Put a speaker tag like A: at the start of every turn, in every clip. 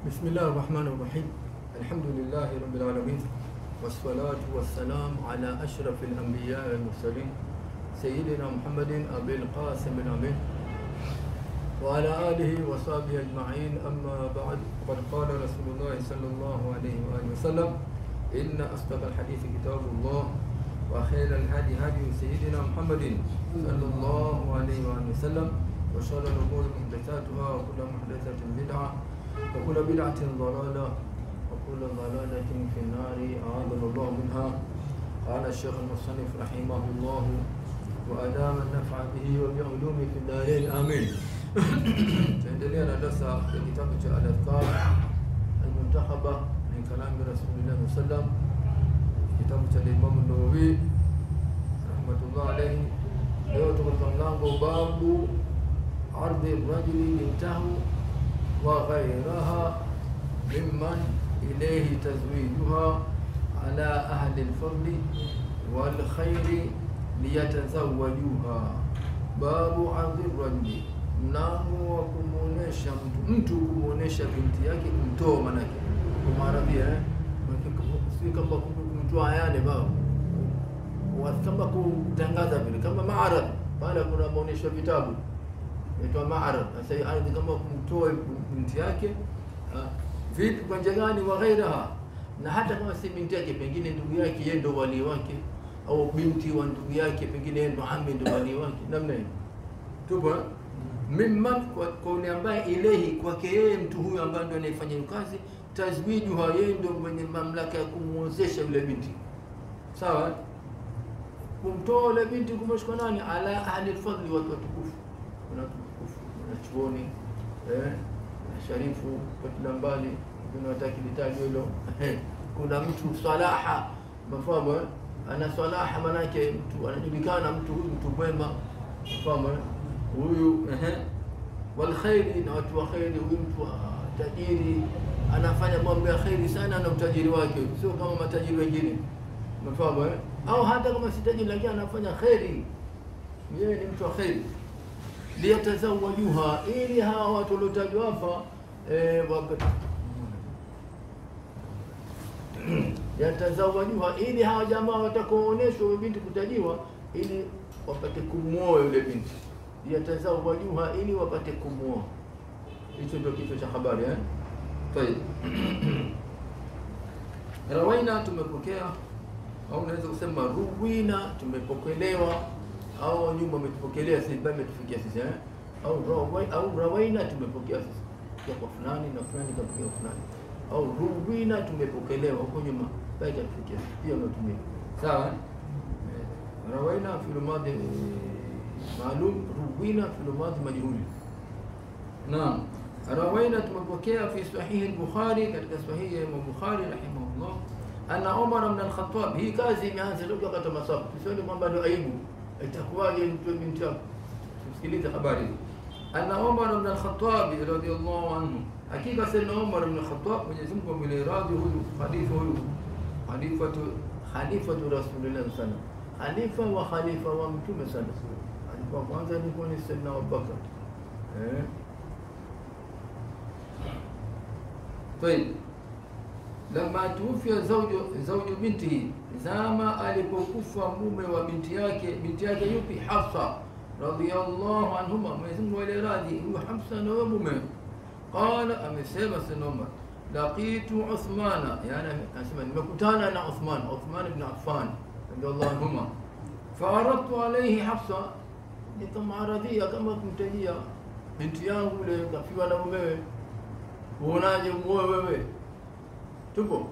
A: بسم الله الرحمن الرحيم. الحمد لله رب العالمين، والصلاة والسلام على أشرف الأنبياء والمرسلين سيدنا محمد أبي القاسم الأمين وعلى آله وصحبه أجمعين. أما بعد، قد قال رسول الله صلى الله عليه وآله وسلم: إن أصدق الحديث كتاب الله، وخير الهدي هدي سيدنا محمد صلى الله عليه وآله وسلم، وشر الأمور محدثاتها، وكل محدثة بدعة، وكل بدعة ضلالة، وكل ضلالة في النار، أعاذنا الله منها. قال الشيخ المصنف رحمه الله وأدام النفع به وبعلومه في الدارين، آمين. Tuendelea na darasa ya kitabu cha Al-Adhkar Al-Muntakhaba min kalami Rasulullah sallallahu alaihi wasallam, kitabu cha Imam Nawawi rahmatullah alayhi. Leo tuko katika mlango babu ardhi rajuli bintahu wa ghayraha mimman ilayhi tazwijuha ala ahli al-fadli wal khairi liyatazawwajuha. Babu ardhi rajuli, mlango wa kumuonesha mtu kumuonesha binti yake kumtoa, manake kwa Arabia si kama kumtoa yale babu kama kutangaza vile, kama ma'arad pale kuna maonesho vitabu inaitwa ma'arad. Sasa ardhi kama kumtoa binti yake vipi, kwa njia gani? Wa ghairaha, na hata kama si binti yake, pengine ndugu yake yeye ndo wali wake, au binti wa ndugu yake pengine yeye ndo ammi ndo wali wake, namna hiyo tupo. Mimman, kwa yule ambaye ilehi, kwake yeye mtu huyo ambaye ndo anayefanya kazi, tazwijuha, yeye ndo mwenye mamlaka ya kumuozesha yule binti, sawa. Kumtoa yule binti kumshika nani? Ala ahli al-fadli, watu watukufu. Kuna tukufu na chuoni sharifu kwa mbali, kuna wataki litaji hilo. Kuna mtu salaha, mafahamu ana salaha, manake mtu anajulikana, mtu huyu mtu mwema, mafahamu huyu wal khairi, na watu wa khairi. Huyu mtu tajiri anafanya mambo ya khairi sana na utajiri wake, sio kama matajiri wengine, mafahamu au hata kama si tajiri lakini anafanya khairi, yeye ni mtu wa khairi. Liyatazawajuha, ili hawa watu waliotajwa hapa yatazawajuha, ili hawa jamaa watakooneshwa binti kutajiwa, ili wapate kumuoa yule binti. Yatazawajuha, ili wapate kumuoa. Hicho ndio kichwa cha habari Tayeb. Rawaina, tumepokea, au unaweza kusema ruwina, tumepokelewa, au nyumba umetupokelea sisi, bado tufikia sisi au rawaina, tumepokea sisi kwa fulani na fulani kapokea fulani, au ruwina, tumepokelewa huko nyuma, bado tufikia pia unatumia, sawa. Rawaina fil madhi maalum, ruwina fil madhi majhul. Naam, rawaina tumepokea fi sahih al-Bukhari, katika sahihi ya Bukhari rahimahullah, anna Umar ibn al-Khattab. Hii kazi imeanza toka wakati wa masafu, tusione kwamba ndio aibu itakuwaje mtu binti yako. Tusikilize habari. Anna Umar ibn al-Khattab radiyallahu anhu, hakika sana Umar ibn al-Khattab, Mwenyezi Mungu amwile radhi, huyu khalifatu Rasulullah sallallahu alaihi wasallam, khalifa wa khalifa wa Mtume sallallahu alaihi wasallam. Alikuwa kwanza ni Sayyidina Abubakar. Tayeb. Lama tuufia zawju bintihi, zama alipokufa mume wa binti yake. Binti yake yupi? Hafsa radhiyallahu anhuma, Mwenyezi Mungu awe radhi, huyo Hafsa na mume. Qala, amesema Umar, laqitu Uthmana, yani akasema nimekutana na Uthman ibn Affan radhiyallahu anhuma, fa'aradtu alayhi Hafsa, nikamaaradhia kama kumtajia binti yangu ile kafiwa na mumewe, uonaje muoe wewe? Tupo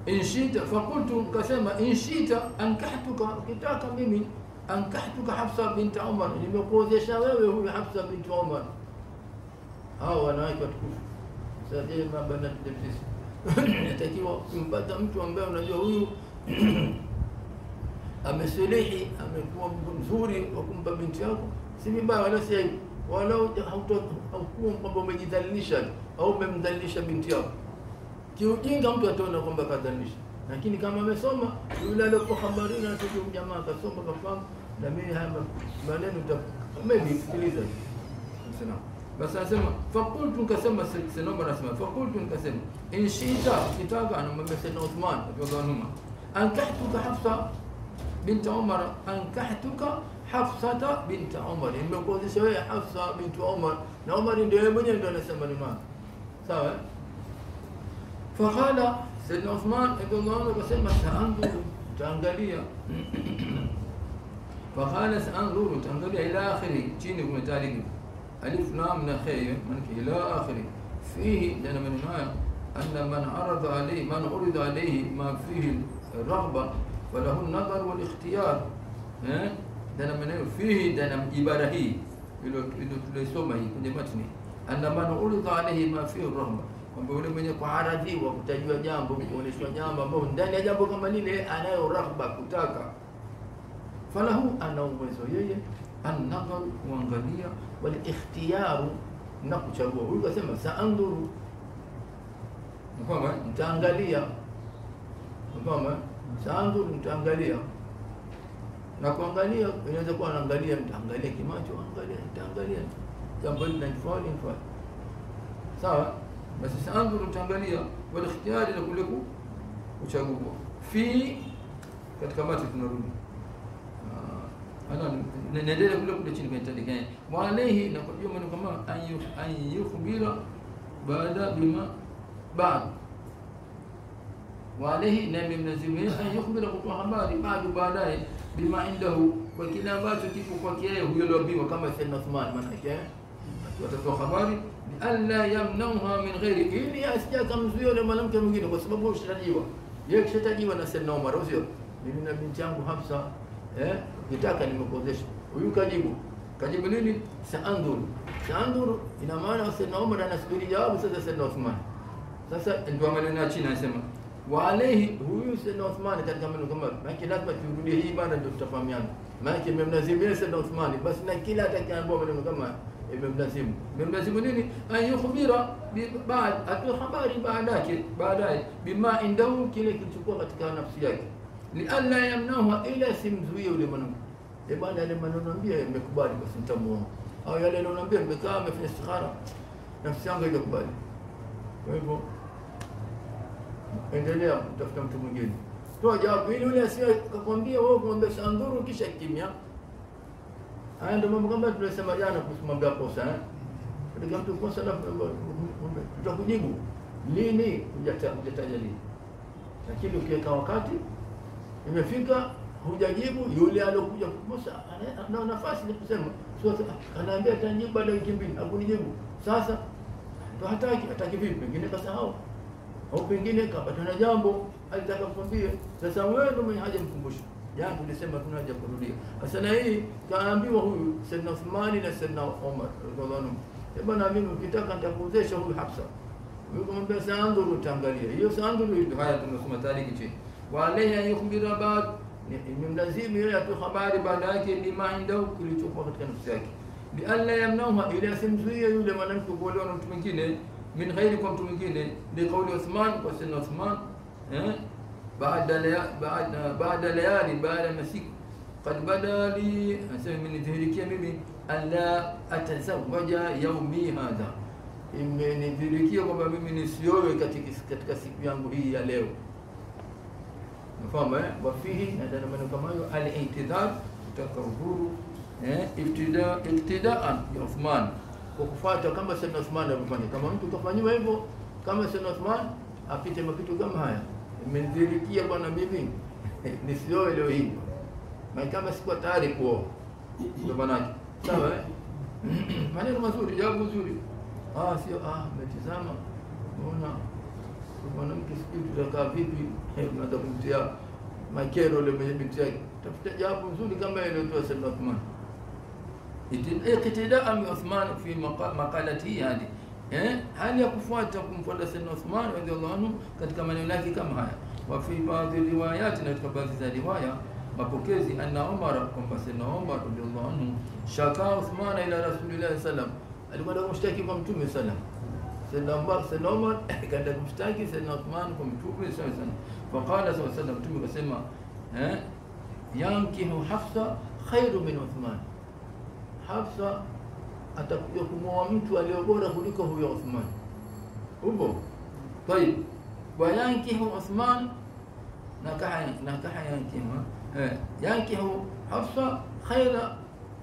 A: inshita, faqultu, kasema inshita ankahtuka, kitaka mimi ankahtuka Hafsa bint Umar, nimekuozesha wewe huyu Hafsa bint Umar. Hao wanawake watukufu. Sasa je, mabana tudefisi natakiwa kumpata mtu ambaye unajua huyu amesilihi, amekuwa mzuri wa kumpa binti yako, si vibaya wala si aibu, wala haukuwa kwamba umejidhalilisha au umemdhalilisha binti yako. Kiujinga mtu ataona kwamba kadhalilisha, lakini kama amesoma, yule aliyokuwa habari na tujue jamaa akasoma kafahamu, na mimi haya maneno maybe sikiliza. Sana basi anasema faqultu, nikasema Sayyidina Umar anasema faqultu, nikasema in shi'ta, kitaka, anamwambia Sayyidina Uthman radhiallahu anhu, ankahtuka Hafsa bint Umar, ankahtuka Hafsata bint Umar, nimekuozesha wewe Hafsa bint Umar, na Umar ndio yeye mwenyewe ndio anasema neno hilo, sawa. Faqala Sayyidina Uthman radhiallahu anhu akasema saanzuru, taangalia. Faqala saanzuru, taangalia ila akhiri, chini kumetaliki alif lam na khay, maana ila akhiri. Fihi, dana maneno haya, anna man arada alayhi, man urida alayhi ma fihi raghba falahu an-nadhar wal ikhtiyar. Dana maneno fihi, dana ibara hii ilo tulisoma hii kwenye matni, anna man urida alayhi ma fihi raghba, kwamba yule mwenye kuaradhiwa kutajua jambo, kuonyeshwa jambo ambalo ndani ya jambo kama lile anayo raghba, kutaka, falahu, ana uwezo yeye an-nadhar, kuangalia, wal ikhtiyar, na kuchagua. Huyu kasema saanduru, kwamba nitaangalia, kwamba saanduru, nitaangalia. Na kuangalia inaweza kuwa anaangalia, nitaangalia kimacho, angalia, nitaangalia jambo hili linafaa, sawa. Basi saanduru, nitaangalia, wal ikhtiyar, na kule kuchagua. Fi, katika mati tunarudi ana naendelea kule chini kwenye tandika, wa alayhi, na kwa hiyo kama an yukhbira baada bima ba'd, wa alayhi, na mimnazimia an yukhbira, kutoa habari baadaye, bima indahu, kwa kile ambacho kipo kwake yeye huyo aliyoambiwa, kama Sayyidina Uthman, maana yake atatoa habari alla yamnauha min ghairi, ili asijaka mzuio yule mwanamke mwingine, kwa sababu ushatajiwa yeye, kishatajiwa na Sayyidina Umar, sio mimi na binti yangu Hafsa, nitaka nimekuozesha. Huyu kajibu nini? Saanduru. Saanduru ina maana Sayyidina Umar anasubiri jawabu sasa Sayyidina Uthman. Sasa ndio maneno ya chini anasema wa alayhi, huyu Sayyidina Uthman katika maneno kama maana lazima turudie hii bana, ndio tutafahamiana. Maana imemlazimia Sayyidina Uthman, basi na kila atakayeambiwa maneno kama imemlazimu nini? An yukhbira baad, atoa habari baadaye, bima indahu, kile kilichokuwa katika nafsi yake, li alla yamnahu, ila simzuie yule mwanamke. Bwana yale maneno anambia nimekubali, basi nitamuoa, au yale anambia nimekaa nimefanya istikhara, nafsi yangu haikubali. Kwa hivyo endelea kutafuta mtu mwingine, toa jawabu ili yule asikakwambia wewe kumwambia saanduru kisha kimya. Haya ndio mambo kama tulisema jana kuhusu mambo ya kosa, ndio mtu kosa la tutakujibu lini, hujataja lini, lakini ukiweka wakati imefika hujajibu, yule alokuja kukosa ana nafasi ya kusema, sio anaambia atajibu baada ya wiki mbili, hakunijibu. Sasa ndo hataki vipi, pengine kasahau, au pengine kapata na jambo alitaka kukwambia. Sasa wewe ndio mwenye haja mkumbusho. Jana tulisema tuna haja kurudia. Sasa na hii kaambiwa huyu Sayyidina Uthmani na Sayyidina Umar radhiallahu anhu, bwana mimi ukitaka nitakuozesha huyu Hafsa. Huyu kumwambia saanduru, utaangalia hiyo saanduru. Haya tunasoma tariki chini, wa alayhi yukhbira ba'd, imemlazimu yeye atoe habari baada yake, lima indahu, kilichokuwa katika nafsi yake, bi alla yamnauha, ila simzuia yule mwanamke kuolewa na mtu mwingine, min ghairi, kwa mtu mwingine, bi qawli Uthman, kwa Sayyidina Uthman, baada layali, baada masiku, qad bada li, asema imenidhihirikia mimi, alla atazawaja yaumi hadha, imenidhihirikia kwamba mimi nisiowe katika siku yangu hii ya leo. Mfahamu wafihi, na ndani maneno kama hayo, al-i'tidhar, kutaka uhuru, iktidaan ya Uthman, kwa kufuata kama Sayyidina Uthman alivyofanya. Kama mtu kafanywa hivyo kama Sayyidina Uthman, apite makitu kama haya, imedhirikia bwana mimi nisioe leo hii, na kama sikuwa tayari kuoa, ndio maana yake. Sawa maneno mazuri, jawabu nzuri. Sio umetizama unaona mwanamke sijui tutakaa vipi, unataka kumtia makero ile mwenye binti yake, tafuta jawabu nzuri kama ile tu Sayyidina Uthman. Iktidaan bi Uthman fi maqalati hadi, hali ya kumfuata Sayyidina Uthman radhiallahu anhu katika maneno yake kama haya. Wa fi baadhi riwayat, na katika baadhi za riwaya mapokezi, anna Umar, kwamba Sayyidina Umar radhiallahu anhu shaka Uthman ila Rasulillah sallam, alikuwa kumshtaki kwa Mtume sallam. Sayyidina Umar kaenda kumshtaki Sayyidina Uthman kwa Mtume sallam. Faqala sallam, Mtume akasema yankihu Hafsa khairu min Uthman, Hafsa atakuja kumwoa mtu aliyebora kuliko huyo Uthman. Upo? Tayeb. Wa yankihu Uthman nakaha yankihu Hafsa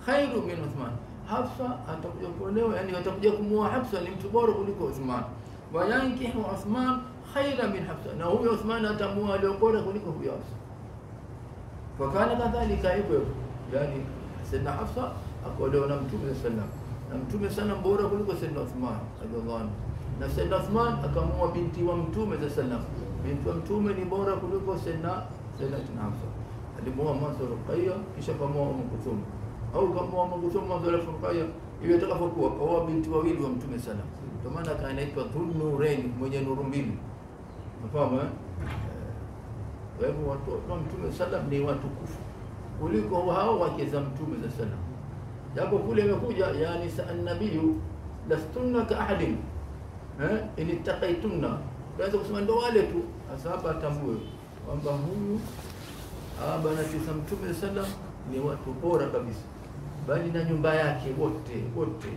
A: khairu min Uthman. Hafsa atakuja kuolewa, yani atakuja kumwoa Hafsa ni mtu bora kuliko Uthman. Wa yankihu Uthman khaira min Hafsa, na huyo Uthman atamuoa aliyebora kuliko huyo Hafsa. Fakana kadhalika hivyo, yani Sayyidina Hafsa akaolewa na Mtume sallallahu, na Mtume sana bora kuliko Sayyidina Uthman radhiallahu anhu, na Sayyidina Uthman akamuoa binti wa Mtume sallallahu. Binti wa Mtume ni bora kuliko Sayyidina Hafsa. Alimuoa mwanzo Ruqayya, kisha kamuoa Umm Kulthum, au kamuoa Umm Kulthum mwanzo alafu Ruqayya, ile itakapokuwa kaoa binti wawili wa Mtume sallallahu. Kwa maana kaanaitwa Dhun-Nurayn, mwenye nuru mbili. Unafahamu Kwa hivyo watoto wa Mtume sallam ni watukufu kuliko hao wake za Mtume sallam. Japo kule imekuja yani an-nabiyyu lastunna ka ahadin in ittaqaytunna, naweza kusema ndo wale tu. Sasa hapa atambue kwamba huyu banati za Mtume sallam ni watu bora kabisa, bali na nyumba yake wote,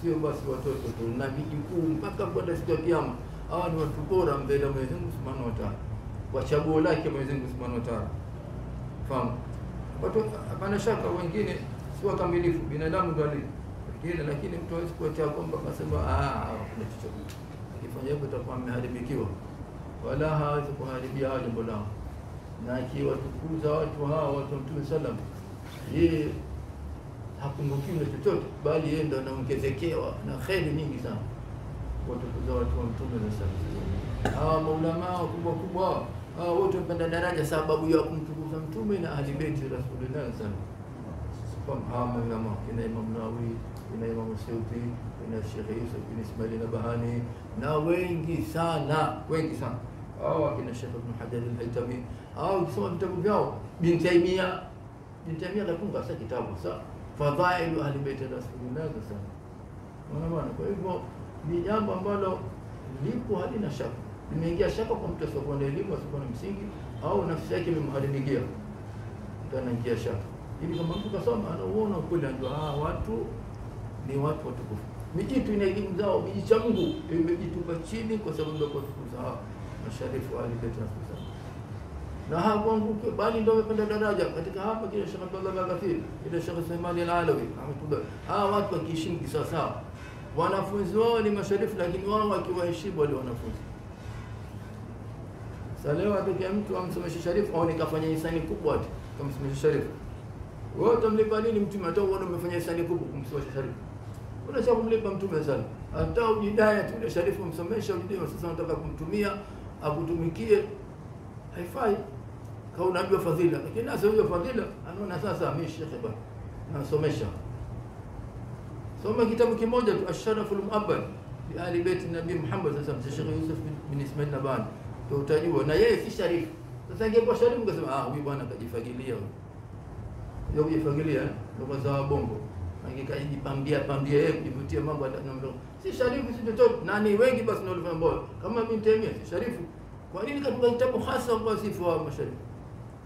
A: sio basi watoto tu na vijukuu mpaka kwenda siku ya Kiyama. Hawa ni watu bora mbele ya Mwenyezi Mungu Subhanahu wa Ta'ala, kwa chaguo lake Mwenyezi Mungu Subhanahu wa Ta'ala. Fahamu watu, hapana shaka wengine sio kamilifu, binadamu ndio wengine, lakini mtu hawezi kuacha kwamba akasema kuna chochote akifanya hivyo atakuwa ameharibikiwa, wala hawezi kuharibia jambo lao. Na akiwa tukuza watu hao watu wa Mtume sallam, yeye hakumbukiwi chochote, bali yeye ndo anaongezekewa na kheri nyingi sana. Watukuza watu wa Mtume sallam, hawa maulama kubwa wote wapenda daraja sababu ya kumtukuza Mtume na ahli baiti Rasulullah sallallahu. Hawa maulama kina Imam Nawawi, kina Imam Suyuti, kina Sheikh Yusuf bin Ismail al-Bahani, na wengi sana hawa kina Sheikh Ibn Hajar al-Haytami. Hao kusoma vitabu vyao, Ibn Taymiyyah katunga sasa kitabu Fadhailu ahli baiti Rasulullah sallallahu. Unaona, kwa hivyo ni jambo ambalo lipo halina shaka. Limeingia shaka kwa mtu asiyokuwa na elimu, asiyokuwa na msingi, au nafsi yake imemharibikia, anaingia shaka. Ili kama mtu kasoma anaona ukweli, ndio watu ni watu watukufu. Mijitu ina elimu zao, mijicha Mungu imejitupa chini kwa sababu ya kutukuza masharifu alibeta Rasul. Na hakuanguke, bali ndio wamepanda daraja katika hapa kile Sheikh Abdullah Al-Ghafir, ile Sheikh Sulaiman Al-Alawi, hawa watu wakiheshimu kisawasawa. Wanafunzi wao ni masharifu, lakini wao wakiwaheshimu wale wanafunzi. Sasa leo atokea mtu amsomeshe sharifu au nikafanya hisani kubwa ati kumsomesha sharifu. Wewe utamlipa nini Mtume hata uone umefanya hisani kubwa kumsomesha sharifu? Unataka kumlipa Mtume sana. Hata ujidai tu ile sharifu umsomesha, ujidai sasa unataka kumtumia akutumikie, haifai. Kwa unajua fadhila, lakini sasa hiyo fadhila anaona sasa mimi shekhe bwana nasomesha. Soma kitabu kimoja tu Ash-Sharaful Mu'abbad bi Ali Bait Nabii Muhammad sallallahu alaihi wasallam, Sheikh Yusuf bin Ismail al-Bahani, ndio utajua na yeye si sharifu. Sasa ingekuwa sharifu ungesema huyu bwana kajifagilia huyu. Ndio kujifagilia ndio za bongo. Angekajipambia yeye kujivutia mambo atanamdo. Si sharifu si chochote. Nani wengi basi ndio walifanya bora. Kama Ibn Taymiyyah si sharifu. Kwa nini katunga kitabu hasa kwa sifa wa masharifu?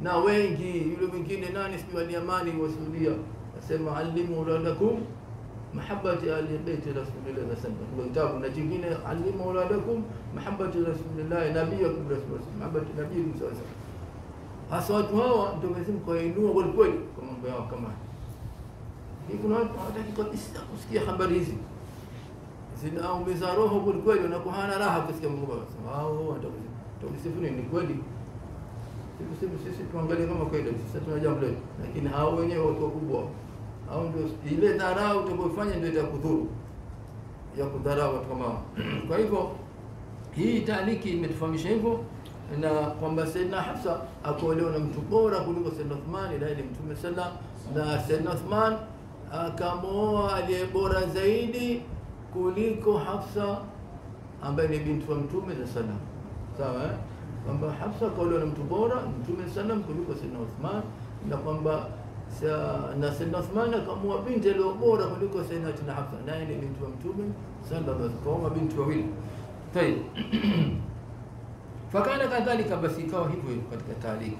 A: Na wengi yule mwingine nani sio Al-Yamani wasudia asema alimu uladakum mahabbati ahli baiti Rasulillah sallallahu alaihi wasallam. Na jingine alimu uladakum mahabbati Rasulillah nabiyakum Rasulullah mahabbati nabiyikum sallallahu alaihi wasallam. Hasa watu hawa ndio Mwenyezi Mungu kainua kweli kwa mambo yao kama hii. Kuna watu hawataki kabisa kusikia habari hizi, zinaumiza roho kweli, wanakuwa hana raha kusikia mambo hao. Tukusifuni ni kweli, sisi tuangalie kama kweli sisi tuna jambo letu, lakini hao wenyewe watu wakubwa hao ndio ile dharau utakayofanya ndio itakudhuru ya kudharau watu kama. Kwa hivyo hii taaliki imetufahamisha hivyo, na kwamba Sayyidina Hafsa akaolewa na mtu bora kuliko Sayyidina Uthman, ila ile Mtume sallallahu, na Sayyidina Uthman akamooa aliye bora zaidi kuliko Hafsa ambaye ni binti wa Mtume sallallahu. Sawa kwamba Hafsa akaolewa na mtu bora Mtume sallallahu kuliko Sayyidina Uthman, na kwamba na Sayyidina Uthman akamwoa binti aliyo bora kuliko Sayyidina Hafsa, naye ni binti wa Mtume sallallahu alaihi wasallam, kwa binti wawili. Tayeb. Fakana kadhalika, basi ikawa hivyo katika taaliki.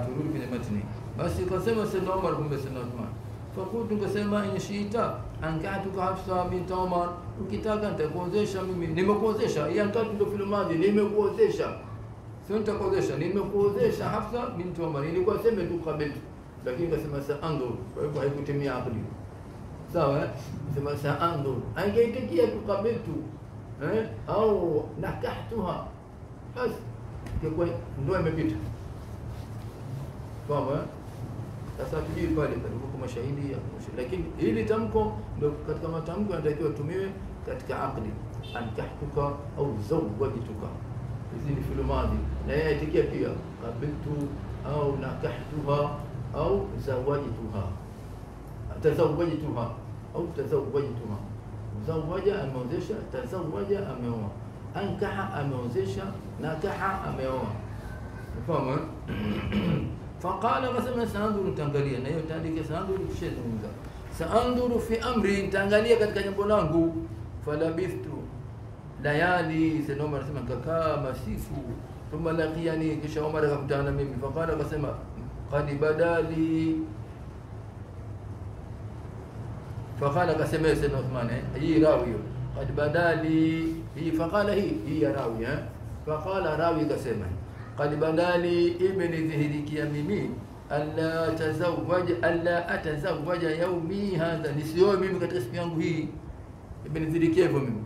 A: Turudi kwenye matni. Basi kasema Sayyidina Umar kumbe Sayyidina Uthman, fakutu kasema in shiita ankahtuka Hafsa bint Umar, ukitaka nitakuozesha mimi, nimekuozesha. Hii ankahtu ndio fil madhi, nimekuozesha, sio nitakuozesha, nimekuozesha Hafsa bint Umar. Ilikuwa sema tu qabiltu, lakini kasema saandur, kwa hivyo haikutimia aqli. Sawa, sema saandur, angeitikia tu qabiltu au nakahtuha, basi kwa ndio imepita. Sawa. Sasa tujui pale kwa mashahidi ya mashahidi, lakini hili tamko ndio katika matamko yanatakiwa tumiwe katika aqli, ankahtuka au zawwajtuka. Hizi ni fil madhi, na yeye atikia pia qabiltu au nakahtuha au zawajtuha, tazawwajtuha au tazawwajtuha. Zawaja ameozesha, tazawwaja ameoa, ankaha ameozesha, nakaha ameoa. Unafahamu? Faqala, qasama saanduru, tangalia. Na hiyo taandike saanduru kishazungumza, saanduru fi amri, tangalia katika jambo langu. Falabithtu layali, Sayyidina Umar anasema kakaa masiku. Thumma laqiyani, kisha Umar akakutana na mimi. Faqala, qasama qad badali. Faqala, qasama Sayyidina Uthman, hii rawi qad badali, hii faqala hii rawi. Faqala rawi qasama qad badali, imenidhihirikia mimi alla atazawwaja yaumi hadha, nisioe mimi katika siku yangu hii. Imenidhihirikia hivyo mimi,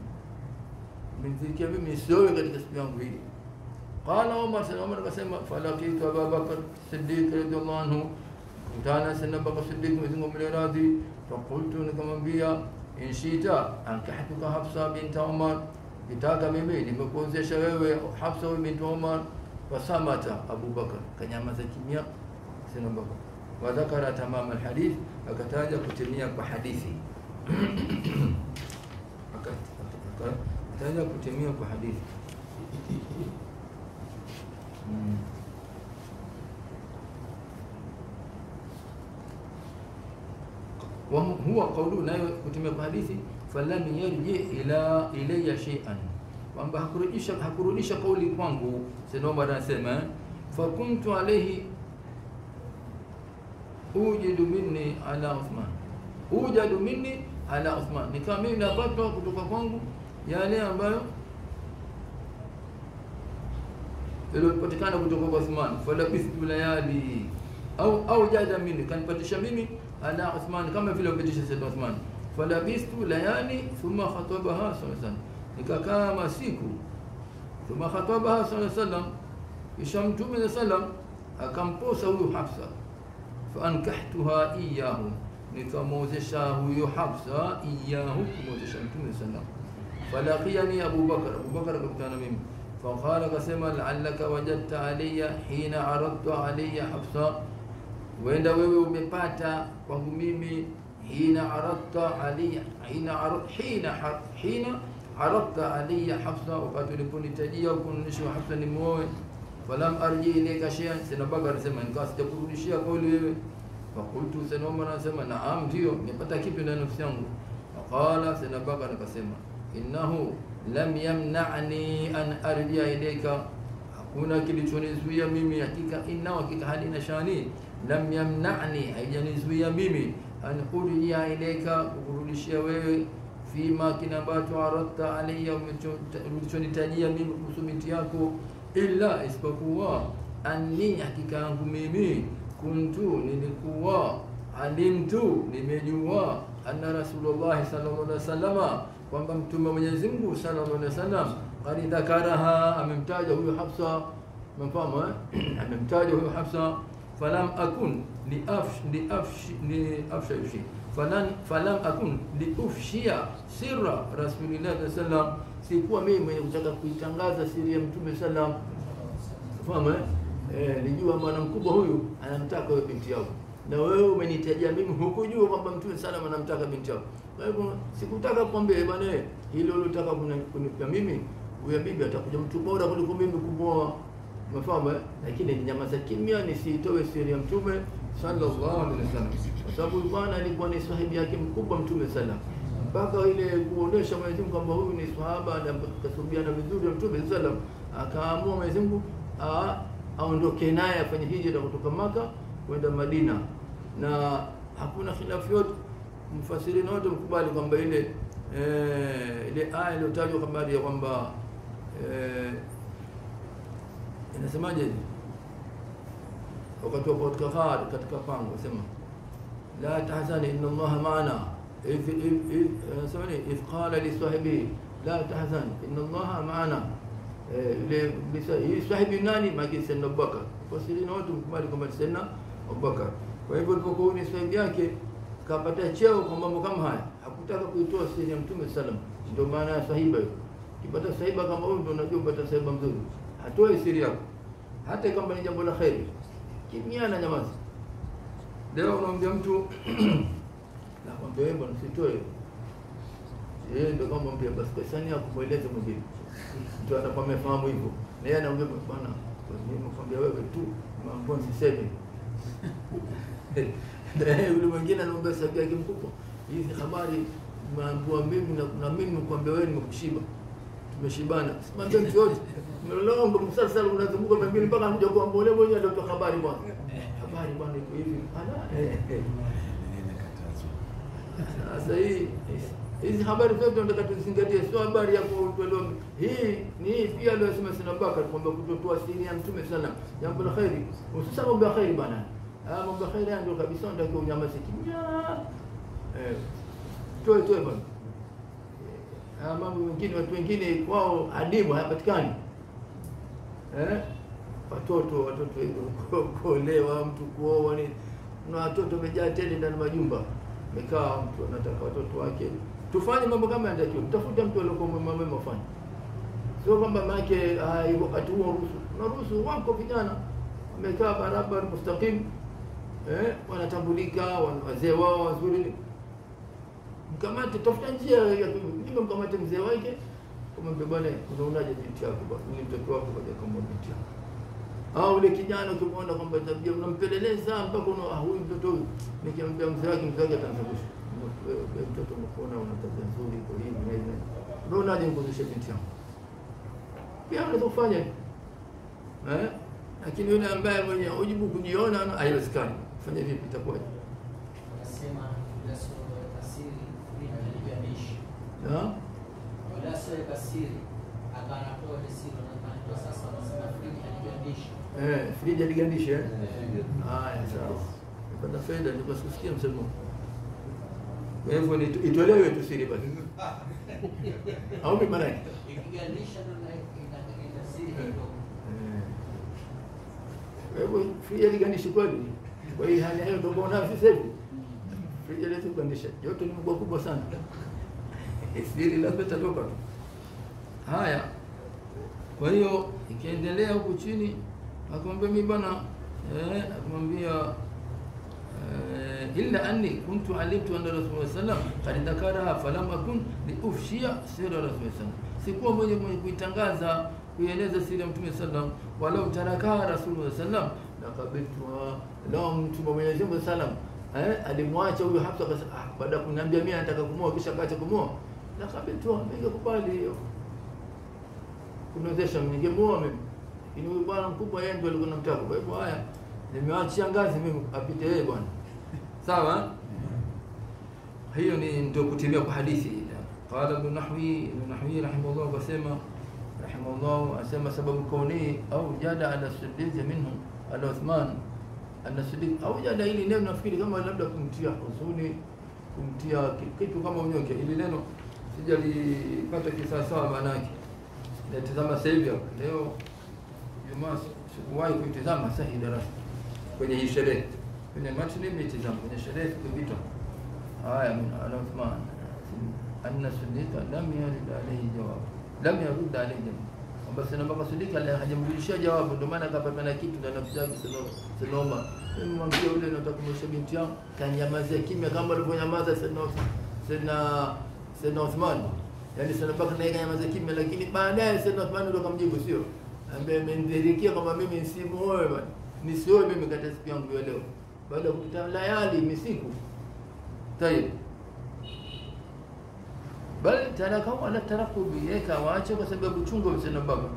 A: imenidhihirikia mimi nisioe katika siku yangu hii. Qala Umar, Sayyidina Umar akasema falaqitu Abu Bakr Siddiq radhiyallahu anhu, kutana Sayyidina Abu Bakr Siddiq Mwenyezi radhi. Faqultu, nikamwambia in shita ankahtuka Hafsa bint Umar, kitaka mimi nimekuozesha wewe Hafsa bint Umar. Wasamata Abu Bakr, kanyamaza kimya. Sayyidina Abu Bakr wa dhakara tamam alhadith, akataja kutimia kwa hadithi akataja kutimia kwa hadithi. wa huwa qawlu, nayo kutimia kwa hadithi, falam yarji ilayya shay'an, kwamba hakurudisha kauli kwangu. Sayyidina Umar anasema fakuntu alayhi ujidu minni ala Uthman, nikaa mimi napata kutoka kwangu yale ambayo yaliyopatikana kutoka kwa Uthman. Falabithtu layali au jada minni, kanipatisha mimi ala Uthman, kama vile upatisha Sayyidina Uthman. Falabithtu layali thumma khatabaha sallallahu alaihi wasallam, nikakaa masiku. Thumma khatabaha sallallahu alaihi wasallam, kisha Mtume sallam akamposa huyu Hafsa. Fa ankahtuha iyahu, nikamwozesha huyu Hafsa iyahu, kumwozesha Mtume sallam. Falaqiyani Abu Bakr akakutana mimi. Faqala, kasema la'allaka wajadta alayya hina aradtu alayya Hafsa, wenda wewe umepata kwangu mimi hina aradta alayya Hafsa, wakati uliponitajia kunionyesha Hafsa ni muoe. Falam arji ilayka shay'an, Sayyidina Bakr anasema nikasikurudishia kauli wewe. Faqultu, Sayyidina Umar anasema naam, ndio nimepata kitu ndani ya nafsi yangu. Faqala, Sayyidina Bakr akasema innahu lam yamna'ni an arji ilayka, hakuna kilichonizuia mimi, hakika halina shani. Lam yamna'ni, haijanizuia mimi an urjia ilayka, kukurudishia wewe, fima kina ambacho aradta alayya, ulichonitajia mimi kuhusu binti yako, illa isipokuwa anni, hakika yangu mimi, kuntu, nilikuwa, alimtu, nimejua, anna Rasulullah sallallahu alaihi wasallam, kwamba Mtume wa Mwenyezi Mungu sallallahu alaihi wasallam qad dhakaraha, amemtaja huyo Hafsa. Mfahamu amemtaja huyo Hafsa. Falam akun falam akun liufshia sirra Rasulillah sallallahu alaihi wasallam, sikuwa mimi mwenye kutaka kuitangaza siri ya Mtume sallam. Fahamu nilijua bwana mkubwa huyu anamtaka wewe binti yako, na wewe umenitajia mimi, hukujua kwamba Mtume sallam anamtaka binti yako. Kwa hivyo sikutaka kukwambia bwana hilo ulotaka kunipa mimi, huyo bibi atakuja mtu bora kuliko mimi kumwoa. Umefahamu? Lakini nyamaza kimya, nisitoe siri ya Mtume sallallahu alaihi wasallam, kwa sababu bwana alikuwa ni sahibi yake mkubwa Mtume sallam, mpaka ile kuonesha Mwenyezi Mungu kwamba huyu ni sahaba na kasubiana vizuri ya Mtume sallam, akaamua Mwenyezi Mungu aondoke naye, afanye hijra kutoka Maka kwenda Madina, na hakuna khilafu yote mfasiri wote mkubali kwamba ile aya iliyotajwa habari ya kwamba inasemaje wakati wa katika katika pango sema la tahzan inna Allah ma'ana idh qala li sahibi la tahzan inna Allah ma'ana ile sahibi nani maki Sayyidina Abubakar mfasiri wote mkubali kwamba Sayyidina Abubakar. Kwa hivyo alipokuwa ni sahibi yake kapata cheo kwa mambo kama haya, hakutaka kuitoa siri ya Mtume sallam. Ndio maana ya sahiba hiyo. Kipata sahiba kama huyo ndio unajua upata sahiba mzuri. Atoe siri yako. Hata kama ni jambo la khairi. Kimya na nyamaza. Leo unaambia mtu na kwambia wewe bwana usitoe. Ndio kama mbia basi kwa sani yako mueleze mwingine. Mtu anakuwa amefahamu hivyo. Na yeye anaongea bwana kwa nini nakwambia wewe tu mambo niseme. Yule mwingine anaomba sababu yake mkubwa. Hizi habari mambo mimi na mimi nikwambia wewe nimekushiba. Tumeshibana. Simambia mtu yote. Mlolongo msasa unazunguka mbili mpaka anakuja kuambia wewe mwenyewe ndio habari bwana. Habari bwana iko hivi. Sasa hizi habari zote tunataka tuzingatie, sio habari ya kutolewa. Hii ni pia leo sema Sayyidina Abubakar kwamba kutotoa siri ya Mtume sana jambo la khairi. Usisema mambo ya khairi bwana. Mambo ya khairi ndio kabisa ndio unyamaze kimya. Toe bwana. Mambo mengine watu wengine kwao adimu hayapatikani. Watoto kuolewa, mtu kuoa ni na watoto wamejaa tele ndani majumba. Mekaa mtu anataka watoto wake. Tufanye mambo kama yanatakiwa. Mtafuta mtu aliyokuwa mwema mfanye. Sio kwamba maana wakati huo ruhusu wako vijana wamekaa barabara mustaqim, wanatambulika, wazee wao wazuri. Mkamate, tafuta njia ya kumjua, mkamate mzee wake, kumwambia bwana unaonaje binti yako bwana, ni mtoto wako kaja kama binti yako. Au yule kijana ukimwona kwamba tabia unampeleleza mpaka huyu mtoto huyu, nikimwambia mzee wake atanzungusha. Wewe mtoto unakuona una tabia nzuri kwa hivi na hivi. Unaonaje ngozeshe binti yako? Pia unaweza kufanya lakini yule ambaye mwenye ujibu kujiona haiwezekani. Fanya vipi itakuwaje?
B: Nasema bila sura kasiri bila kujiamishi. Bila sura kasiri akanatoa siri na kanatoa sasa anasema friji aligandisha.
A: Friji aligandisha. Haya sawa. Baada faida ni kusikia msemo. Kwa hivyo ni itolewe tu siri basi. Au mimi maana
B: ikigandisha ndio ina siri hiyo.
A: Kwa hivyo friji aligandisha kweli. Kwa hiyo hali hiyo ndio bona sisi hivi. Friji aligandisha. Joto ni kubwa sana. Siri labda tatoka. Haya. Kwa hiyo ikiendelea huku chini akamwambia mimi bwana akamwambia illa anni kuntu alimtu anna Rasulullah sallam qad dhakaraha falam akun li ufshia sirra Rasulullah sallam, sikuwa mwenye kuitangaza kuieleza siri ya Mtume sallam, wala utaraka Rasulullah sallam na kabiltuha la Mtume Mwenyezi Mungu sallam alimwacha huyo Hafsa baada ya kuniambia mimi nataka kumoa kisha kaacha kumoa na kabiltuha ningekubali hiyo kunozesha ningemoa mimi. Ni huyu bwana mkubwa yeye ndio alikuwa anamtaka. Kwa hivyo haya nimewaachia ngazi mimi apite yeye bwana. Sawa? Hiyo ni ndio kutimia kwa hadithi. Qala Ibn Nahwi rahimahullah asema sababu kauni au jada ala Siddiq minhu ala Uthman ana Siddiq au jada hili neno nafikiri kama labda kumtia huzuni, kumtia kitu kama unyonge. Ili neno sijalipata kisawasawa maana yake. Natazama sasa hivi leo Jumaa sikuwahi kuitazama sasa hii darasa kwenye hii sherehe. Kwenye matini nimetazama kwenye sherehe kupita. Haya ana Uthman anna Siddiq lam yarid alayhi jawab. Lam yarud alayhi jawab. Kwamba sana mpaka Siddiq hajamrudishia jawabu, ndio maana akapata na kitu na nafsi yake Saloma. Mwambie yule nataka kumsha binti yangu kanyamazia kimya kama alivyonyamaza Sayyidina Uthman. Yaani sana mpaka naye kanyamaza kimya, lakini baadaye Sayyidina Uthman ndio akamjibu sio. Ambaye amenidhirikia kwamba mimi nisimuoe bwana. Nisioe mimi kata siku yangu ya leo. Baada ya kupita layali misiku. Tayeb. Bali taraka ala tarakubi yeka waache kwa sababu chungo msana baba.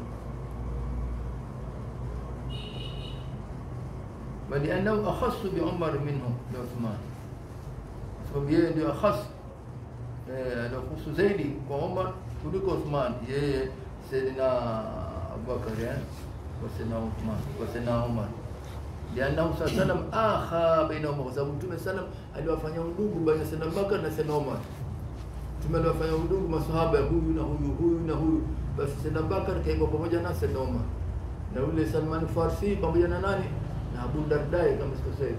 A: Bali anao akhassu bi Umar minhu bi Uthman. sababu yeye ndio akhas anahusu zaidi kwa Umar kuliko Uthman. Yeye Sayyidina Abubakar wa Sayyidina Uthman wa Sayyidina Umar, lianna sallam akha bainahuma, kwa sababu Mtume sallam aliwafanya udugu baina Sayyidina Abubakar na Sayyidina Umar. Mtume aliwafanya udugu maswahaba huyu na huyu, huyu na huyu, basi Sayyidina Abubakar kaiko pamoja na Sayyidina Umar, na ule Salman Farsi pamoja na nani, na Abu Darda kama sikosei.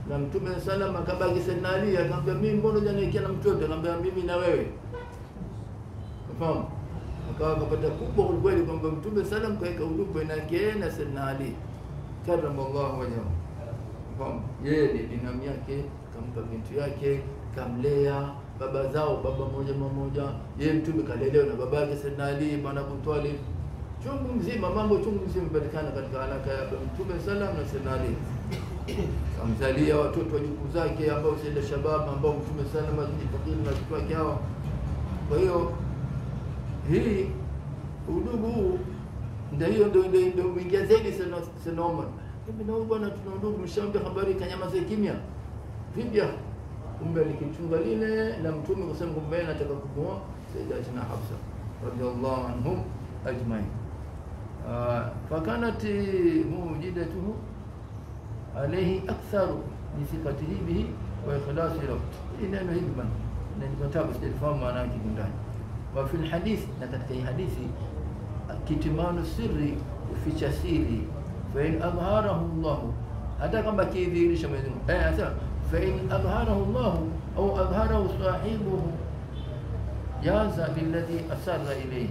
A: Na Mtume sallam akabaki Sayyidina Ali, akamwambia mimi mbona hujaniwekea na mtoto? Akamwambia mimi na wewe. Unafahamu? Akawa akapata kubwa kweli kwamba Mtume sallam kaika udugu baina yake na Sayyidina Ali karramallahu wajhahu. Unafahamu? Yeye ni binamu yake, kampa binti yake, kamlea baba zao, baba moja mmoja. Yeye Mtume kalelewa na baba yake Sayyidina Ali ibn Abi Talib. Chungu mzima, mambo chungu mzima patikana katika alaka ya Mtume sallam na Sayyidina Ali. Kamzalia watoto wajukuu zake ambao Sayyida Shabab, ambao Mtume sallam alijifakiri na watoto wake hao. Kwa hiyo hii udugu huu ndio mwingia zaidi sana Umar. Hivi na bwana tuna udugu, mshaambia habari kanyamaza kimya. Vipi kumbe alikichunga lile na Mtume kwa sababu kumbe anataka kumuoa Sayyidatina Hafsa radhiallahu anhum ajma'in. فكانت موجدته عليه أكثر لثقته به وإخلاصه له. إنه هجما نتابع استلفام معناه كندان. وفي الحديث نتكلم حديثي كتمان السر في تسيري فإن أظهره الله هذا كما كيدير شمالين فإن أظهره الله أو أظهره صاحبه جاز للذي أسر إليه.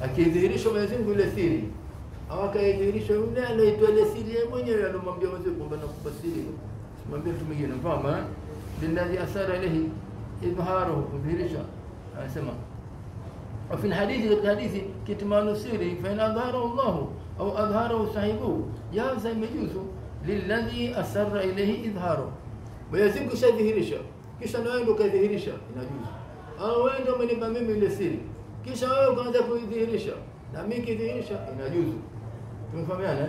A: Akidhihirisha Mwenyezi Mungu ile siri, au akaidhihirisha yule anaitwa ile siri yeye mwenyewe, anamwambia Mwenyezi Mungu kwamba nakubasiri, simwambie mtu mwingine. Mfano billadhi asara ilayhi idharuhu, kudhihirisha. Anasema وفي الحديث كتمان السر فإن أظهره الله أو أظهره صاحبه جاز يجوز للذي أسر إليه إظهاره. Mwenyezi Mungu shadhihirisha, kisha na wewe ukadhihirisha, inajuzu. Au wewe ndio umenipa mimi ile siri, kisha wewe ukaanza kuidhihirisha na mimi kidhihirisha, inajuzu. Tumefahamiana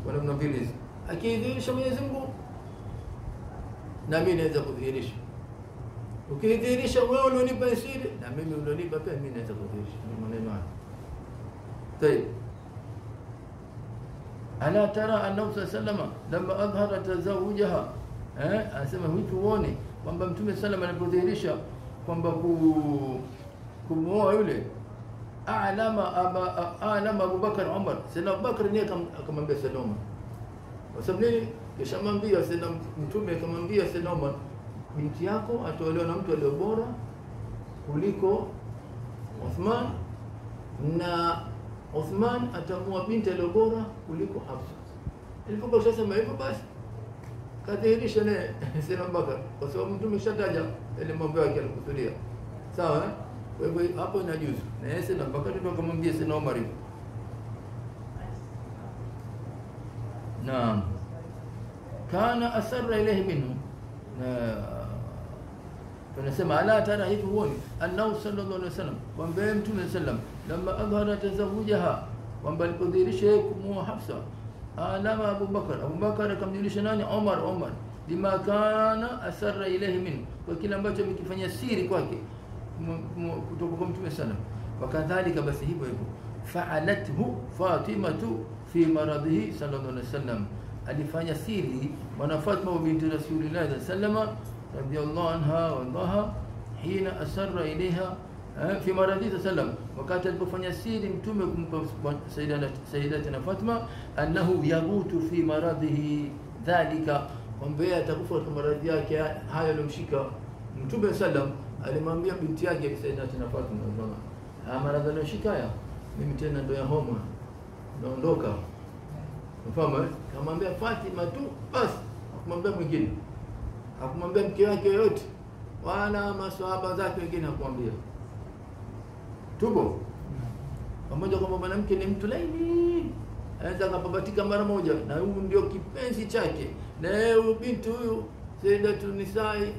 A: wala kuna mbili. Akidhihirisha Mwenyezi Mungu na mimi naweza kudhihirisha. Ukidhihirisha wewe ulionipa siri na mimi ulionipa pia mimi naweza kudhihirisha. Ni maneno haya. Tayeb. Ala tara annahu sallallahu lamma adhhara tazawujaha, anasema huyu uone kwamba Mtume sallallahu alipodhihirisha kwamba kumuoa yule a'lama Abu Bakar Umar. Sayyidina Abu Bakar ndiye akamwambia Sayyidina Umar, kwa sababu nini? Kishamwambia Sayyidina Mtume, akamwambia Sayyidina Umar, binti yako ataolewa na mtu aliye bora kuliko Uthman, na Uthman atamuoa binti aliye bora kuliko Hafsa. Ilipokuwa sasa hivyo, basi kadhihirisha naye Sayyidina Abu Bakar, kwa sababu Mtume shataja ile mambo yake alikusudia. Sawa? Kwa hivyo hapo inajuzu. Na yeye Sayyidina Abu Bakar ndio akamwambia Sayyidina Umar hivyo. Naam. Kana asarra ilayhi minhu. Tunasema ala tara hivi huoni annahu sallallahu alaihi wasallam, kwamba Mtume sallam lamma adhara tazawujaha, kwamba alipodhihirisha kumuoa Hafsa, alama Abu Bakar akamjulisha nani? Umar bima kana asarra ilayhi minhu, kwa kile ambacho amekifanya siri kwake kutoka kwa Mtume sallam. Wakadhalika basi hivyo fa'alathu Fatimatu fi maradhihi sallallahu alaihi wasallam, alifanya siri mwana Fatima binti Rasulillah sallallahu radhiyallahu anha wa anha hina asarra ilayha fi maradhihi sallam, wakati alipofanya siri Mtume kumpa Sayyidatina Fatima annahu yamutu fi maradhihi dhalika, kwamba atakufa kwa maradhi yake hayo alomshika Mtume sallam. Alimwambia binti yake Sayyidatina Fatima, maradhi alomshika haya mimi tena ndo ya homa naondoka. Unafahamu? Kamwambia Fatima tu basi, akamwambia mwingine, akamwambia mke wake yote wala maswahaba zake wengine, akamwambia tubo pamoja kwamba mwanamke ni mtu laini, anaweza kupapatika mara moja, na huyu ndio kipenzi chake, na huyu binti huyu Sayyidatu Nisai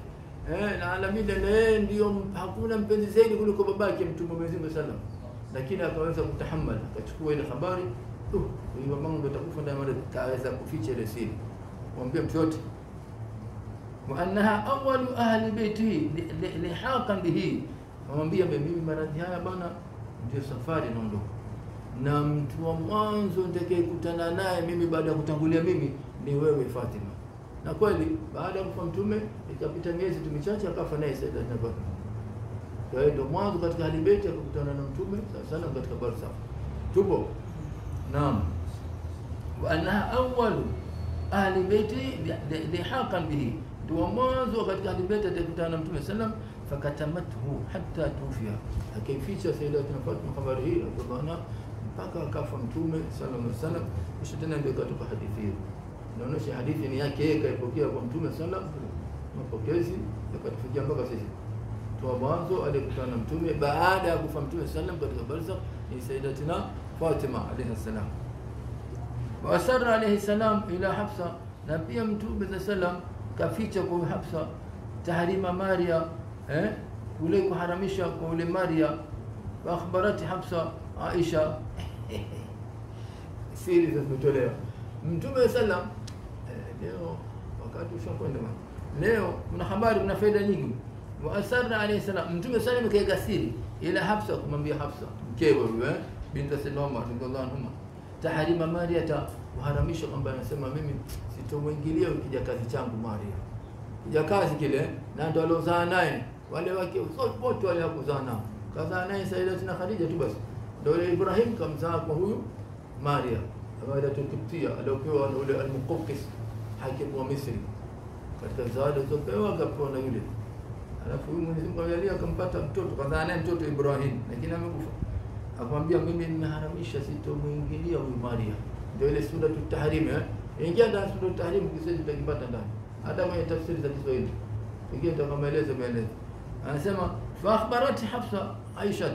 A: na alamida, na yeye ndio hakuna mpenzi zaidi kuliko babake Mtume Mwenyezi Mungu sallam. Lakini akaweza kutahammala, akachukua ile habari, huyu mamangu ndio atakufa, ndio kaweza kuficha ile siri, kumwambia mtu yote. wa annaha awwalu ahli baiti lihaqan bihi, amwambia mimi maradhi haya bana ndio safari naondoka, na mtu wa mwanzo nitakayekutana naye mimi baada ya kutangulia mimi ni wewe Fatima. Na kweli baada ya kufa mtume ikapita miezi michache akafa naye Sayyidatina Fatima. Kwa hiyo ndio mwanzo katika ahli baiti akakutana na mtume sana katika barzakh. Tupo. Naam. Wa annaha awwalu ahli baiti lihaqan bihi, ndio mwanzo katika ahli baiti atakutana na mtume sallam. Fakatamathu hatta tufia, akaificha Sayyidatina Fatima habari hii radhiallahu mpaka akafa mtume sallallahu alaihi wasallam. Kisha tena ndio katoka hadithi hiyo, inaonyesha hadithi ni yake yeye, kaipokea kwa mtume sallallahu alaihi wasallam, mapokezi yakatufikia mpaka sisi. Toa mwanzo alikutana na mtume baada ya kufa mtume sallam katika barzakh ni Sayyidatina Fatima alayha salam. Wa asarra alayhi salam ila Hafsa, na pia mtume sallam kaficha kwa Hafsa tahrima Maria, ule kuharamisha kwa ule Maria. Wa akhbarati Hafsa Aisha siri zimetolewa mtume sallam. Leo wakati ushakwenda, leo kuna habari, kuna faida nyingi. Wa asarra alayhi salam, mtume sallam kaeka siri ila Hafsa, kumwambia Hafsa mkewe huyo binti Sayyidina Umar radhiallahu anhu, tahrima Maria, kuharamisha kwamba anasema mimi sitomuingilia kijakazi changu Maria, kijakazi kile, na ndo aliozaa naye wale wake wote wale hakuzaa nao, kazaa naye Sayyidatina Khadija tu basi. Ndio Ibrahim kamzaa kwa huyu Maria baada ya Kiptia aliopewa na ule al-Muqawqis hakimu wa Misri, katika zawadi zopewa akapewa na yule. Alafu huyu Mwenyezi Mungu alijalia akampata mtoto, kazaa naye mtoto Ibrahim, lakini amekufa. Akamwambia mimi nimeharamisha sitomuingilia huyu Maria. Ndio ile sura tahrim, ingia ndani sura tahrim, kisha tutakipata ndani hata kwenye tafsiri za Kiswahili, ingia tutamaeleza maelezo. Anasema fa akhbarati Hafsa Aisha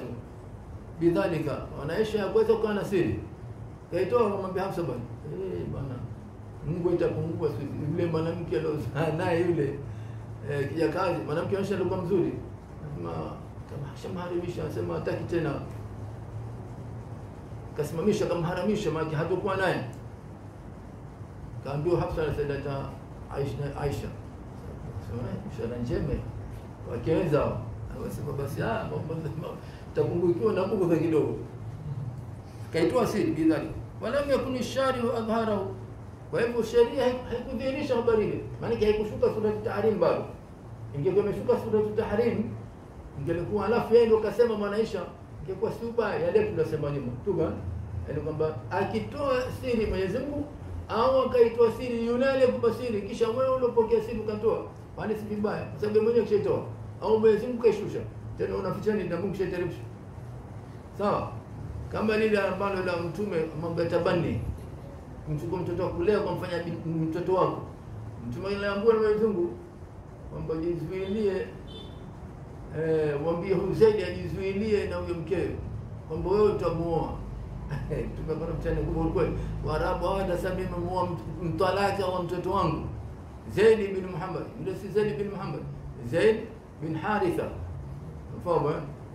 A: bidhalika, wanaisha ya kuweza kuwa na siri, kaitoa kumwambia Hafsa bwana, bwana Mungu itapungua sisi yule mwanamke aliozaa naye yule kijakazi, mwanamke anaisha alikuwa mzuri, kama hashamharimisha, anasema hataki tena, kasimamisha kamharamisha, maana hatakuwa naye. Kaambiwa Hafsa na Sayyidatina Aisha ishara njema wakiweza, anasema basi tapungukiwa na Mungu kidogo, kaitoa siri bidhali. Wala yakuni shari wa adharahu, kwa hivyo sheria haikudhihirisha habari ile, maana haikushuka sura at-Tahrim bado. Ingekuwa imeshuka sura at-Tahrim ingelikuwa, alafu yeye ndio kasema Mwanaisha, ingekuwa si ubaya yale tunasema nyuma tuba, yani kwamba akitoa siri Mwenyezi Mungu au akaitoa siri yule aliyekupa siri, kisha wewe ulopokea siri ukatoa, bali si vibaya, kwa sababu mwenyewe kishatoa au Mwenyezi Mungu kaishusha, tena unaficha nini na Mungu kishateremsha. Sawa, kama lile ambalo la mtume mambo ya tabani, mchukua mtoto kulea kwa mfanya mtoto wako, mtume aliambiwa na Mwenyezi Mungu kwamba jizuilie, mwambie huyu Zaidi ajizuilie na huyo mkeo, kwamba wewe utamuoa. Tumepata mtani kubwa kweli, Waarabu hawatasema muoa mtalaka wa mtoto wangu Zaid bin Muhammad, yule si Zaid bin Muhammad, Zaid bin Haritha, fahamu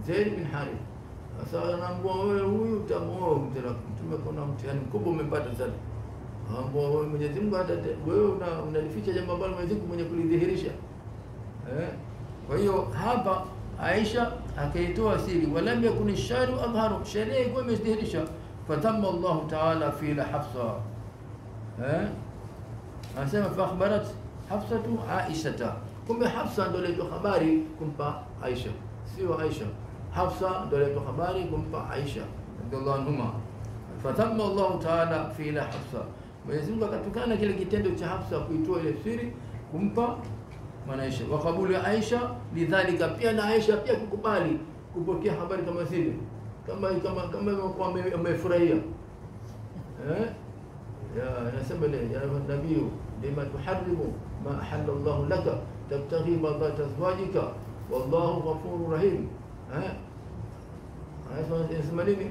A: Zaid bin Haritha. Sasa anaambia wewe huyu utamuoa mtalaka. Tumekona mtihani mkubwa umepata sana, ambao wewe Mwenyezi Mungu hata wewe unalificha jambo ambalo Mwenyezi Mungu mwenye kulidhihirisha. Kwa hiyo hapa Aisha akaitoa siri, walam yakun ash-shari adharu, sheria iko imedhihirisha. Fatamma Allah Ta'ala fi Hafsa, anasema fa akhbarat Hafsa Aisha, kumbe Hafsa ndio ile habari kumpa Aisha, sio Aisha. Hafsa ndio ile habari kumpa Aisha radhiallahu anha. Fatamma Allah Ta'ala fi Hafsa, Mwenyezi Mungu akatukana kile kitendo cha Hafsa kuitoa ile siri kumpa Mwanaisha. Wa kabuli Aisha lidhalika, pia na Aisha pia kukubali kupokea habari kama zile, kama amefurahia. Ya nasema ya nabii, lima tuharrimu ma ahalla Allah laka tabtaghi mardata azwajika wallahu ghafurur rahim. Anasema nini?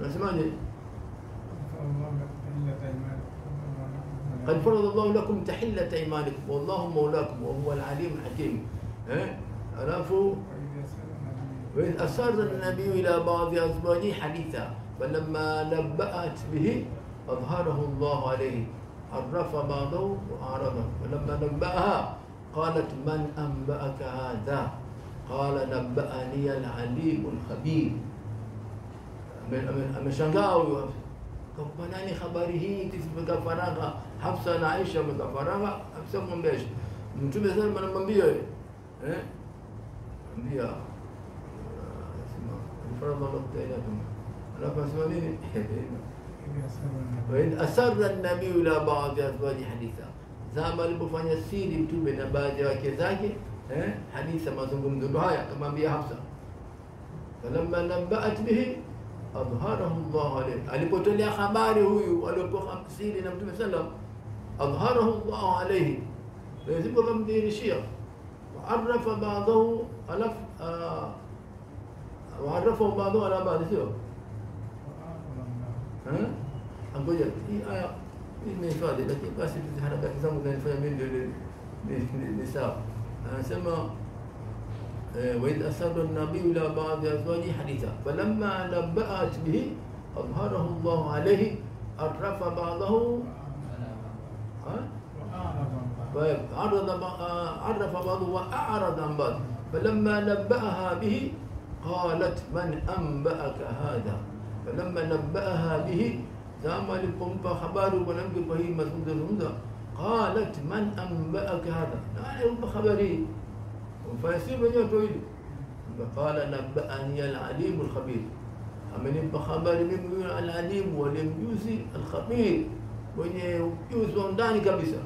A: Anasemaje? قد فرض الله لكم تحلة أيمانكم والله مولاكم وهو العليم الحكيم. ألافوا وإذ أسر النبي إلى بعض أزواجه حديثا فلما نبأت به أظهره الله عليه عرف بعضه وأعرضه فلما نبأها قالت من أنبأك هذا قال نبأني العليم الخبير. Ameshangaa huyo kwa nani habari hii tisifika faragha. Hafsa na Aisha wameka faragha. Hafsa kumwambia Mtume sallallahu anamwambia ambia sema faragha noktainatum anafasema nini وإن أسر النبي إلى بعض أزواجه حديثا zama alipofanya siri Mtume na baadhi ya wake zake haditha mazungumzo haya akamwambia Hafsa falamma nabaat bihi adhharahu Allah alayhi alipotolea habari huyu alipokuwa siri na Mtume sallam adhharahu Allah alayhi lazima kumdhihirishia wa'arafa ba'dahu alaf wa'arafa ba'dahu ala ba'd sio angoja hii aya imehifadhi lakini basi harakati zangu zinanifanya mimi ndio ni sawa. Anasema وإذ أسر النبي إلى بعض أزواجه حديثا فلما نبأت به أظهره الله عليه عرف بعضه عرف بعضه وأعرض عن بعض فلما نبأها به قالت من أنبأك هذا فلما نبأها به زعم لكم فخبار ولم به مزمزة قالت من أنبأك هذا نعلم بخبري فيصير من يوم قال نبأني العليم الخبير أمن بخبر من العليم والمجوزي الخبير ويجوز ونداني كبسة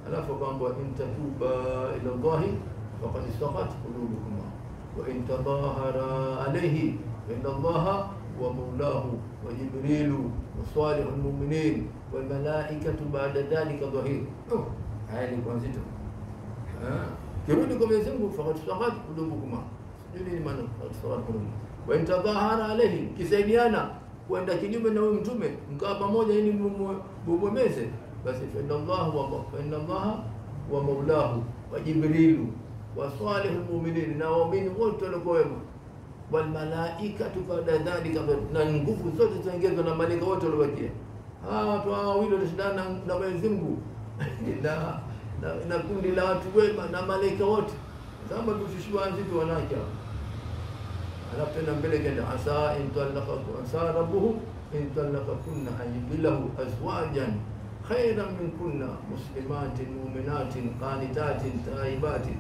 A: ألا فقام وإن تتوبا إلى الله فقد استقت قلوبكما وإن تظاهرا عليه فإن الله ومولاه وجبريل وصالح المؤمنين والملائكة بعد ذلك ظهير. هاي اللي كونزيتو. kirudi kwa Mwenyezi Mungu faqad qulubukuma ndio ni maana faqad qulubukuma wa intadhahara alayhi kisaidiana kwenda kinyume na huyo mtume mkaa pamoja ili mumwemeze basi fa Allah wa maulahu wa jibrilu wa salihul mu'minin na waumini wote walikuwa wema wal malaikatu ba'da dhalika na nguvu zote zinaongezwa na malaika wote waliobakia watu wawili walishindana na Mwenyezi Mungu na kundi la watu wema na malaika wote kama tushishwa nzito wanawake alafu tena mbele kenda asa intallaqakum asa rabbuhu intallaqakunna ayyilahu azwajan khayran minkunna muslimatin mu'minatin qanitatin taibatin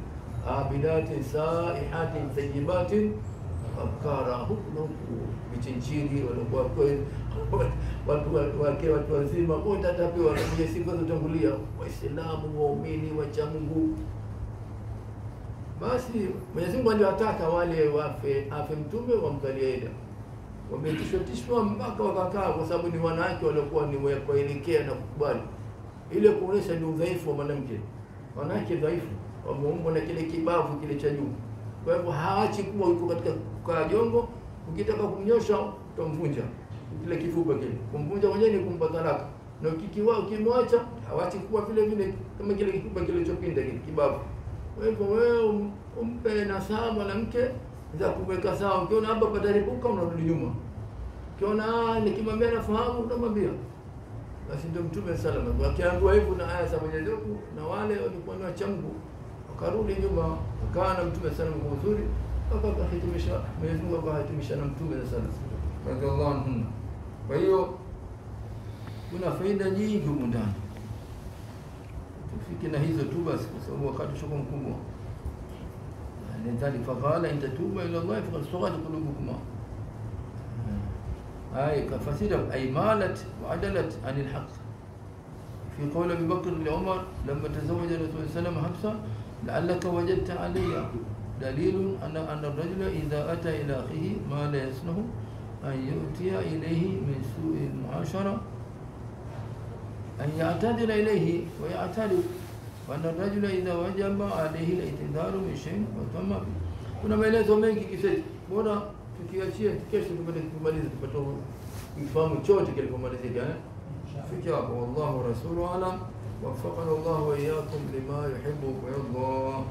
A: abidatin saihatin tayyibatin afkara hukumu vichinjiri walikuwa kweli watu wazima wote atapewa kwenye sifa zotangulia waislamu waumini wacha Mungu. Basi Mwenyezi Mungu aliwataka wale afe mtume wamkalie Eda wametishwa mpaka wakakaa kwa sababu ni wanawake waliokuwa ni kuelekea na kukubali ile kuonesha ni udhaifu wa mwanamke. Wanawake dhaifu wameumbwa na kile kibavu kile cha juu, kwa hivyo haachi kuwa yuko katika kukaa jongo. Ukitaka kumnyosha utamvunja kile kifupa kile, kumvunja mwenyewe ni kumpa talaka, na ukimwacha hawachi kuwa vile vile kama kile kifupa kilichopinda kile kibavu. Kwa hivyo wewe umpe nasaha mwanamke za kuweka sawa. Ukiona hapa pataribuka unarudi nyuma, ukiona nikimwambia nafahamu unamwambia. Basi ndio Mtume sallallahu akiambiwa hivyo na aya za Mwenyezi Mungu na wale walikuwa ni wacha Mungu wakarudi nyuma, akaana Mtume sallallahu kwa uzuri akahitimisha. Mwenyezi Mungu akahitimisha na Mtume sallallahu radhiallahu anhu. Kwa hiyo kuna faida nyingi huko ndani, tufike na hizo tu basi kwa sababu wakati ushoko mkubwa. لذلك فقال إن تتوبوا إلى الله فقد صغت قلوبكما. أي كفسيرة أي مالت وعدلت عن الحق. في قول أبي بكر لعمر لما تزوج الرسول صلى الله عليه وسلم حفصة لعلك وجدت علي دليل أن الرجل إذا أتى إلى أخيه ما لا يسنه أن يؤتي إليه من سوء المعاشرة أن يعتذر إليه ويعترف وأن الرجل إذا وجب عليه الاعتذار من شيء وتم به. Kuna maelezo mengi kiseti, bora tukiachia kesho tupate kumaliza tupate kufahamu chote kilipomalizika. Fikia hapo, wallahu rasuluhu alam, waffaqana Allah wa iyyakum lima yuhibbu wa yarda.